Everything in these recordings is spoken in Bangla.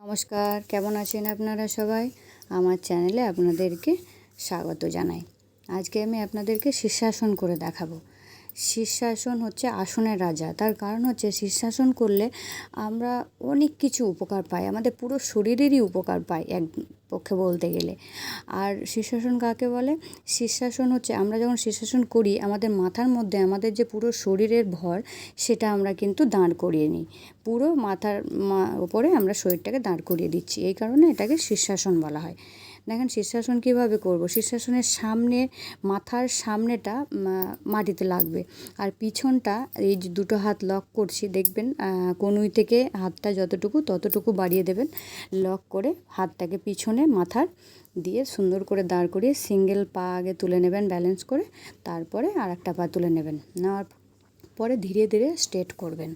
নমস্কার, কেমন আছেন আপনারা সবাই? আমার চ্যানেলে আপনাদেরকে স্বাগত জানাই। আজকে আমি আপনাদেরকে শীর্ষাসন করে দেখাবো। শীর্ষাসন হচ্ছে আসনের রাজা। তার কারণ হচ্ছে শীর্ষাসন করলে আমরা অনেক কিছু উপকার পাই, আমাদের পুরো শরীরেরই উপকার পাই এক পক্ষে বলতে গেলে। আর শীর্ষাসন কাকে বলে? শীর্ষাসন হচ্ছে আমরা যখন শীর্ষাসন করি আমাদের মাথার মধ্যে আমাদের যে পুরো শরীরের ভর সেটা আমরা কিন্তু দাঁড় করিয়ে নিই। পুরো মাথার উপরে আমরা শরীরটাকে দাঁড় করিয়ে দিচ্ছি, এই কারণে এটাকে শীর্ষাসন বলা হয়। দেখেন শীর্ষাসন কীভাবে করব। শীর্ষাসনের সামনে মাথার সামনেটা মাটিতে লাগবে, আর পিছনটা এই যে দুটো হাত লক করছি দেখবেন, কনুই থেকে হাতটা ততটুকু বাড়িয়ে দেবেন। লক করে হাতটাকে পিছনে মাথার দিয়ে সুন্দর করে দাঁড় করিয়ে সিঙ্গেল পা আগে তুলে নেবেন ব্যালেন্স করে, তারপরে আর একটা পা তুলে নেবেন। নেওয়ার পরে ধীরে ধীরে স্ট্রেট করবেন।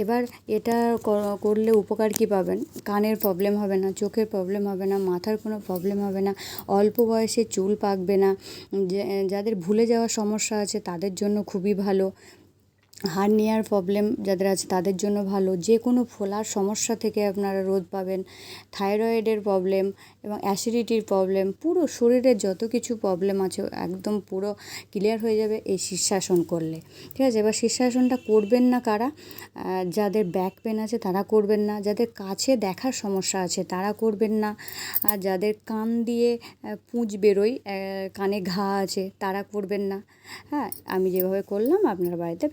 এবার এটা করলে উপকার কী পাবেন? কানের প্রবলেম হবে না, চোখের প্রবলেম হবে না, মাথার কোনো প্রবলেম হবে না, অল্প বয়সে চুল পাকবে না, যাদের ভুলে যাওয়ার সমস্যা আছে তাদের জন্য খুবই ভালো। হার্নিয়ার প্রবলেম যাদের আছে তাদের জন্য ভালো। যে কোনো ফোলার সমস্যা থেকে আপনারা রোধ পাবেন। থাইরয়েডের প্রবলেম এবং অ্যাসিডিটির প্রবলেম, পুরো শরীরের যত কিছু প্রবলেম আছে একদম পুরো ক্লিয়ার হয়ে যাবে এই শীর্ষাসন করলে। ঠিক আছে, এবার শীর্ষাসনটা করবেন না কারা? যাদের ব্যাক পেন আছে তারা করবেন না, যাদের কাছে দেখার সমস্যা আছে তারা করবেন না, আর যাদের কান দিয়ে পুঁজ বেরোয়, কানে ঘা আছে তারা করবেন না। হ্যাঁ, আমি যেভাবে করলাম আপনারা বাড়িতে